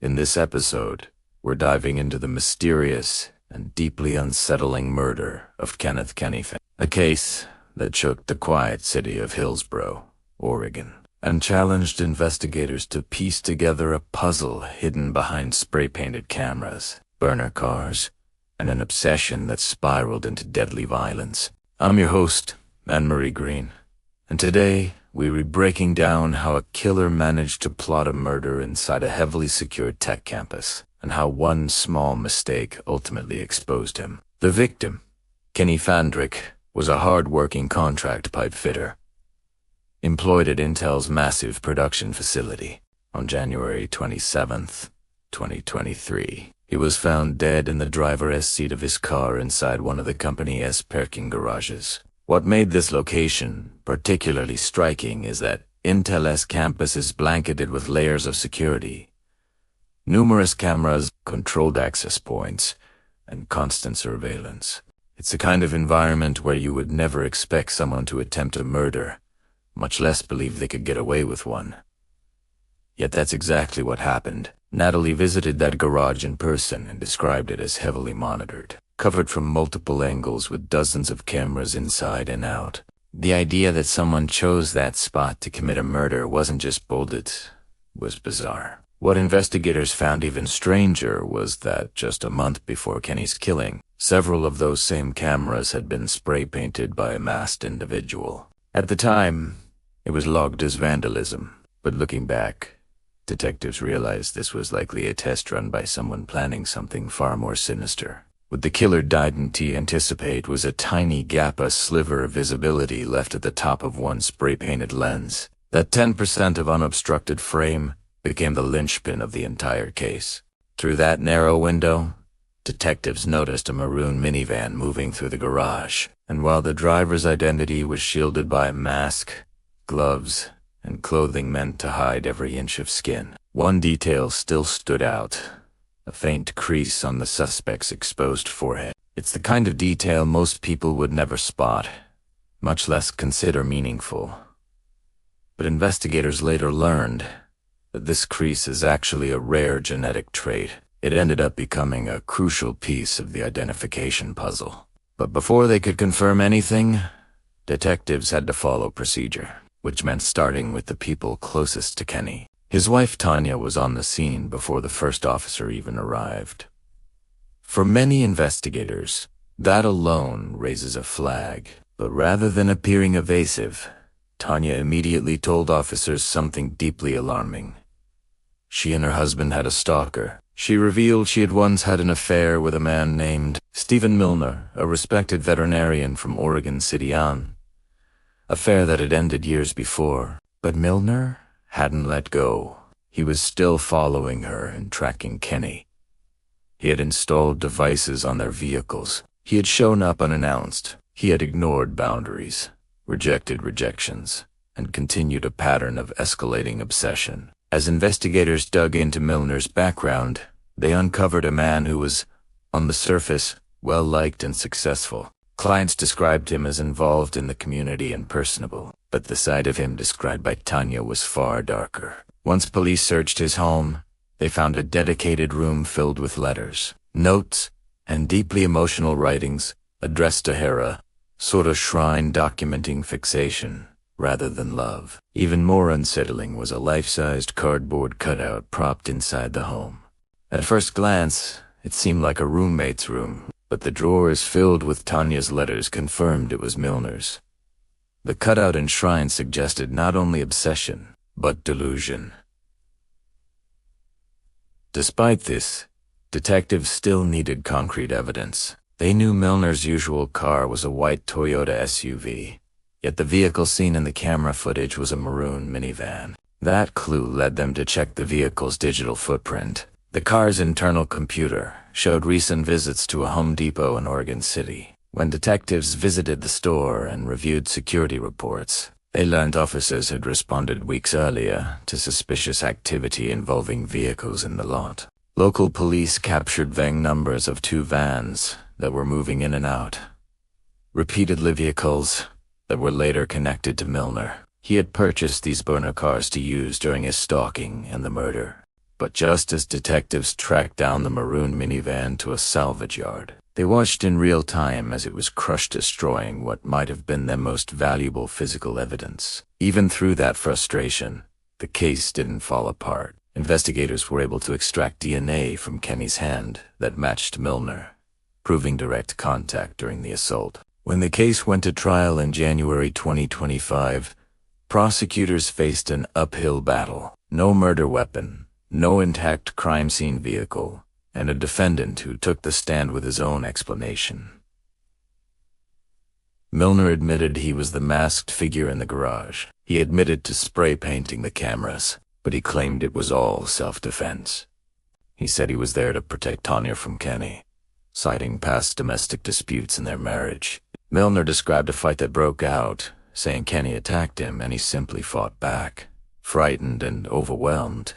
In this episode, we're diving into the mysterious and deeply unsettling murder of Kenneth, a case that shook the quiet city of Hillsboro, Oregon, and challenged investigators to piece together a puzzle hidden behind spray-painted cameras, burner cars, and an obsession that spiraled into deadly violence. I'm your host, Anne-Marie Green, and today we'll be breaking down how a killer managed to plot a murder inside a heavily secured tech campus, and how one small mistake ultimately exposed him. The victim, Kenneth Fandrich, was a hard-working contract pipe fitter, employed at Intel's massive production facility. On January 27th, 2023, he was found dead in the driver's seat of his car inside one of the company's parking garages. What made this location particularly striking is that Intel's campus is blanketed with layers of security, numerous cameras, controlled access points, and constant surveillance. It's the kind of environment where you would never expect someone to attempt a murder, much less believe they could get away with one. Yet that's exactly what happened. Natalie visited that garage in person and described it as heavily monitored, covered from multiple angles with dozens of cameras inside and out. The idea that someone chose that spot to commit a murder wasn't just bold, it was bizarre. What investigators found even stranger was that just a month before Kenny's killing, several of those same cameras had been spray-painted by a masked individual. At the time, it was logged as vandalism, but looking back, detectives realized this was likely a test run by someone planning something far more sinister. What the killer didn't anticipate was a tiny gap, a sliver of visibility left at the top of one spray-painted lens. That 10% of unobstructed frame became the linchpin of the entire case. Through that narrow window, detectives noticed a maroon minivan moving through the garage, and while the driver's identity was shielded by a mask, gloves, and clothing meant to hide every inch of skin, one detail still stood out: a faint crease on the suspect's exposed forehead. It's the kind of detail most people would never spot, much less consider meaningful. But investigators later learned that this crease is actually a rare genetic trait. It ended up becoming a crucial piece of the identification puzzle. But before they could confirm anything, detectives had to follow procedure, which meant starting with the people closest to Kenny. His wife Tanya was on the scene before the first officer even arrived. For many investigators, that alone raises a flag. But rather than appearing evasive, Tanya immediately told officers something deeply alarming. She and her husband had a stalker. She revealed she had once had an affair with a man named Stephen Milner, a respected veterinarian from Oregon City, affair that had ended years before. But Milner hadn't let go. He was still following her and tracking Kenny. He had installed devices on their vehicles. He had shown up unannounced. He had ignored boundaries, rejected rejections, and continued a pattern of escalating obsession. As investigators dug into Milner's background, they uncovered a man who was, on the surface, well-liked and successful. Clients described him as involved in the community and personable, but the side of him described by Tanya was far darker. Once police searched his home, they found a dedicated room filled with letters, notes, and deeply emotional writings addressed to Hera, sort of shrine documenting fixation rather than love. Even more unsettling was a life-sized cardboard cutout propped inside the home. At first glance, it seemed like a roommate's room, but the drawers filled with Tanya's letters confirmed it was Milner's. The cutout and shrine suggested not only obsession, but delusion. Despite this, detectives still needed concrete evidence. They knew Milner's usual car was a white Toyota SUV, yet the vehicle seen in the camera footage was a maroon minivan. That clue led them to check the vehicle's digital footprint. The car's internal computer showed recent visits to a Home Depot in Oregon City. When detectives visited the store and reviewed security reports, they learned officers had responded weeks earlier to suspicious activity involving vehicles in the lot. Local police captured vague numbers of two vans that were moving in and out, repeatedly vehicles that were later connected to Milner. He had purchased these burner cars to use during his stalking and the murder. But just as detectives tracked down the maroon minivan to a salvage yard, they watched in real time as it was crushed, destroying what might have been their most valuable physical evidence. Even through that frustration, the case didn't fall apart. Investigators were able to extract DNA from Kenny's hand that matched Milner, proving direct contact during the assault. When the case went to trial in January 2025, prosecutors faced an uphill battle. No murder weapon, no intact crime scene vehicle, and a defendant who took the stand with his own explanation. Milner admitted he was the masked figure in the garage. He admitted to spray painting the cameras, but he claimed it was all self-defense. He said he was there to protect Tanya from Kenny, citing past domestic disputes in their marriage. Milner described a fight that broke out, saying Kenny attacked him and he simply fought back, frightened and overwhelmed.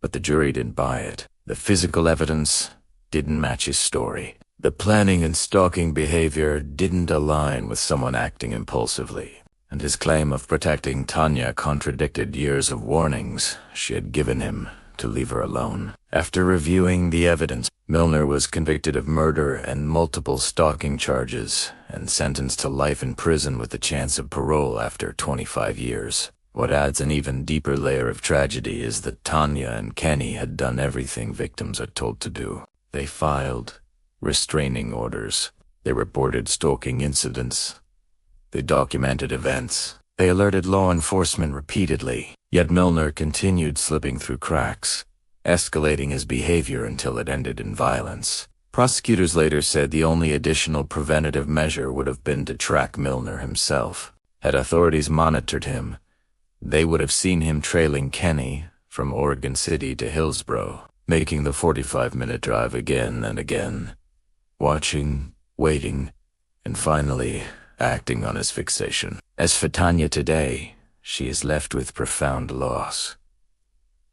But the jury didn't buy it. The physical evidence didn't match his story. The planning and stalking behavior didn't align with someone acting impulsively, and his claim of protecting Tanya contradicted years of warnings she had given him to leave her alone. After reviewing the evidence, Milner was convicted of murder and multiple stalking charges and sentenced to life in prison with the chance of parole after 25 years. What adds an even deeper layer of tragedy is that Tanya and Kenny had done everything victims are told to do. They filed restraining orders. They reported stalking incidents. They documented events. They alerted law enforcement repeatedly. Yet Milner continued slipping through cracks, escalating his behavior until it ended in violence. Prosecutors later said the only additional preventative measure would have been to track Milner himself. Had authorities monitored him, they would have seen him trailing Kenny from Oregon City to Hillsboro, making the 45-minute drive again and again, watching, waiting, and finally acting on his fixation. As for Tanya today, she is left with profound loss.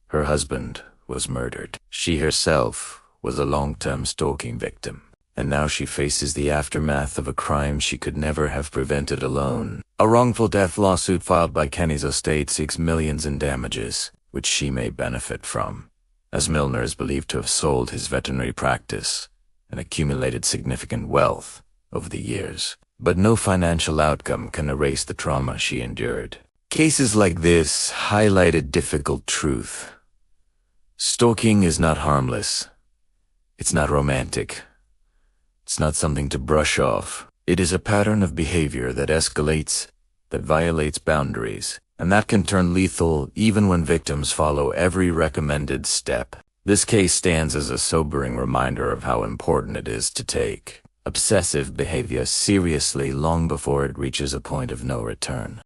Her husband was murdered. She herself was a long-term stalking victim, and now she faces the aftermath of a crime she could never have prevented alone. A wrongful death lawsuit filed by Kenny's estate seeks millions in damages, which she may benefit from, as Milner is believed to have sold his veterinary practice and accumulated significant wealth over the years. But no financial outcome can erase the trauma she endured. Cases like this highlight a difficult truth. Stalking is not harmless. It's not romantic. It's not something to brush off. It is a pattern of behavior that escalates, that violates boundaries, and that can turn lethal even when victims follow every recommended step. This case stands as a sobering reminder of how important it is to take obsessive behavior seriously long before it reaches a point of no return.